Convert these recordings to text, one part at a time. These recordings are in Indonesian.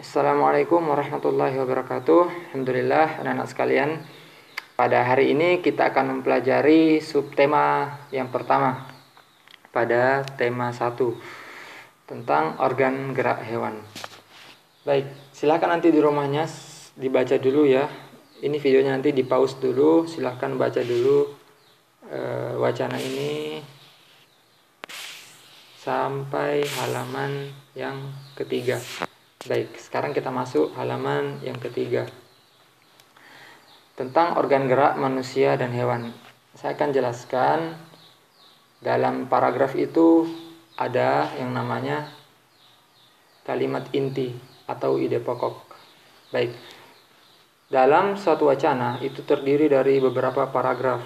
Assalamualaikum warahmatullahi wabarakatuh. Alhamdulillah, anak-anak sekalian. Pada hari ini kita akan mempelajari subtema yang pertama pada tema 1 tentang organ gerak hewan. Baik, silakan nanti di rumahnya dibaca dulu ya. Ini videonya nanti di pause dulu. Silakan baca dulu wacana ini sampai halaman yang ketiga. Baik, sekarang kita masuk halaman yang ketiga tentang organ gerak manusia dan hewan. Saya akan jelaskan dalam paragraf itu ada yang namanya kalimat inti atau ide pokok. Baik, dalam suatu wacana itu terdiri dari beberapa paragraf.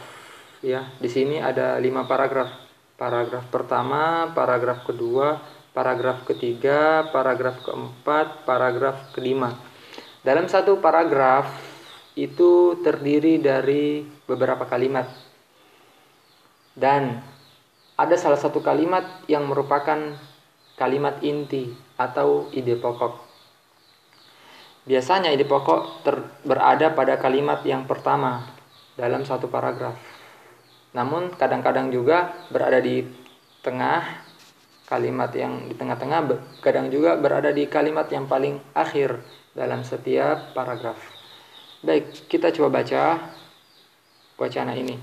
Ya, di sini ada 5 paragraf. Paragraf pertama, paragraf kedua, paragraf ketiga, paragraf keempat, paragraf kelima. Dalam satu paragraf itu terdiri dari beberapa kalimat. Dan ada salah satu kalimat yang merupakan kalimat inti atau ide pokok. Biasanya ide pokok berada pada kalimat yang pertama dalam satu paragraf. Namun kadang-kadang juga berada di tengah. Kalimat yang di tengah-tengah kadang juga berada di kalimat yang paling akhir dalam setiap paragraf. Baik, kita coba baca wacana ini.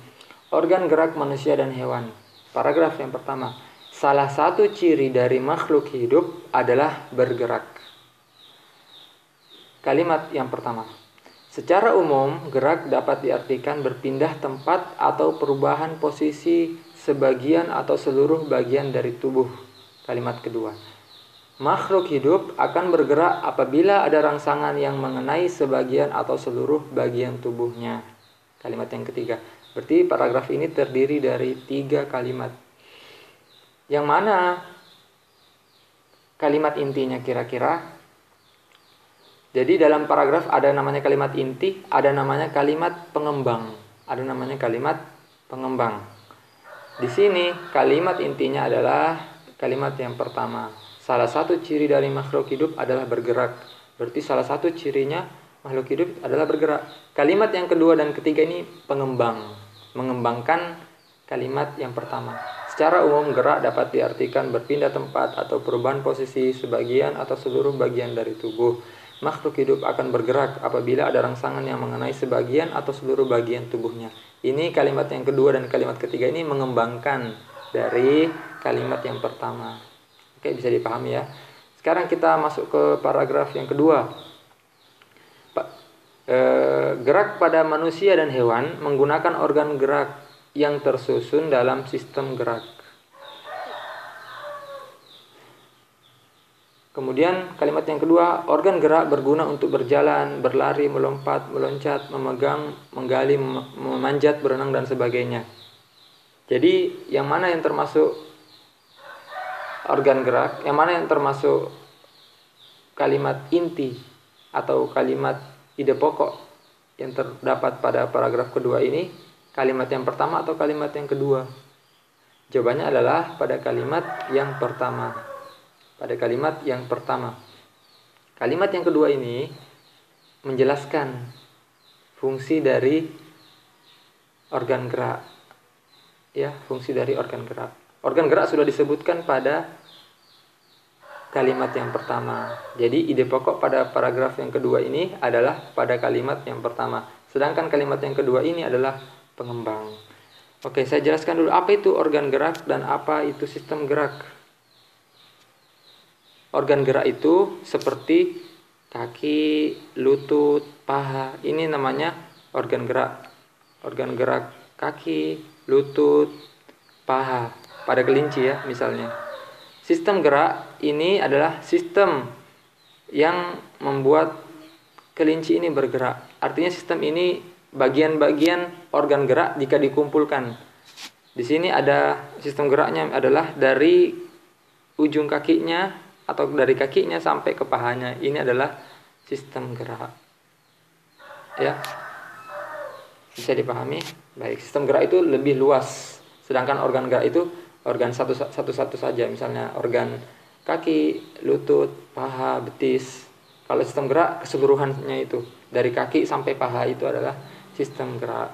Organ gerak manusia dan hewan. Paragraf yang pertama. Salah satu ciri dari makhluk hidup adalah bergerak. Kalimat yang pertama. Secara umum, gerak dapat diartikan berpindah tempat atau perubahan posisi sebagian atau seluruh bagian dari tubuh. Kalimat kedua. Makhluk hidup akan bergerak apabila ada rangsangan yang mengenai sebagian atau seluruh bagian tubuhnya. Kalimat yang ketiga. Berarti paragraf ini terdiri dari 3 kalimat. Yang mana kalimat intinya kira-kira? Jadi dalam paragraf ada namanya kalimat inti, ada namanya kalimat pengembang. Ada namanya kalimat pengembang. Di sini kalimat intinya adalah kalimat yang pertama. Salah satu ciri dari makhluk hidup adalah bergerak. Berarti salah satu cirinya makhluk hidup adalah bergerak. Kalimat yang kedua dan ketiga ini pengembang. Mengembangkan kalimat yang pertama. Secara umum gerak dapat diartikan berpindah tempat atau perubahan posisi sebagian atau seluruh bagian dari tubuh. Makhluk hidup akan bergerak apabila ada rangsangan yang mengenai sebagian atau seluruh bagian tubuhnya. Ini kalimat yang kedua dan kalimat ketiga ini mengembangkan dari kalimat yang pertama. Oke, bisa dipahami ya. Sekarang kita masuk ke paragraf yang kedua. Gerak pada manusia dan hewan menggunakan organ gerak yang tersusun dalam sistem gerak. Kemudian kalimat yang kedua, organ gerak berguna untuk berjalan, berlari, melompat, meloncat, memegang, menggali, memanjat, berenang, dan sebagainya. Jadi yang mana yang termasuk organ gerak, yang mana yang termasuk kalimat inti atau kalimat ide pokok yang terdapat pada paragraf kedua ini, kalimat yang pertama atau kalimat yang kedua? Jawabannya adalah pada kalimat yang pertama. Pada kalimat yang pertama. Kalimat yang kedua ini menjelaskan fungsi dari organ gerak. Ya, fungsi dari organ gerak. Organ gerak sudah disebutkan pada kalimat yang pertama. Jadi ide pokok pada paragraf yang kedua ini adalah pada kalimat yang pertama. Sedangkan kalimat yang kedua ini adalah pengembang. Oke, saya jelaskan dulu apa itu organ gerak dan apa itu sistem gerak. Organ gerak itu seperti kaki, lutut, paha. Ini namanya organ gerak. Organ gerak kaki, lutut, paha. Pada kelinci ya misalnya. Sistem gerak ini adalah sistem yang membuat kelinci ini bergerak. Artinya sistem ini bagian-bagian organ gerak jika dikumpulkan. Di sini ada sistem geraknya adalah dari ujung kakinya atau dari kakinya sampai ke pahanya. Ini adalah sistem gerak. Ya. Bisa dipahami? Baik, sistem gerak itu lebih luas. Sedangkan organ gerak itu organ satu-satu saja. Misalnya organ kaki, lutut, paha, betis. Kalau sistem gerak keseluruhannya itu dari kaki sampai paha itu adalah sistem gerak.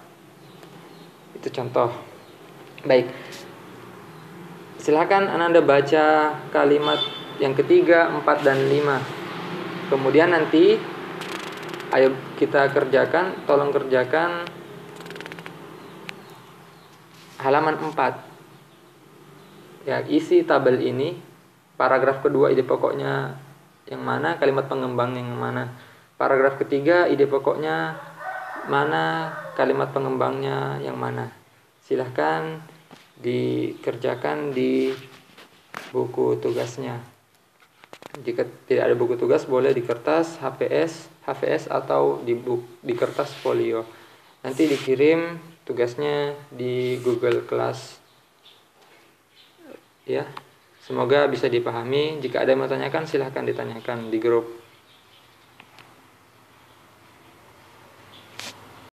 Itu contoh. Baik. Silahkan Anda baca kalimat yang ketiga, 4 dan 5. Kemudian nanti ayo kita kerjakan, tolong kerjakan halaman 4. Ya, isi tabel ini. Paragraf kedua ide pokoknya yang mana, kalimat pengembang yang mana. Paragraf ketiga ide pokoknya mana, kalimat pengembangnya yang mana. Silahkan dikerjakan di buku tugasnya. Jika tidak ada buku tugas, boleh di kertas HVS atau di kertas folio. Nanti dikirim tugasnya di Google Class. Ya, semoga bisa dipahami. Jika ada yang mau tanyakan, silahkan ditanyakan di grup.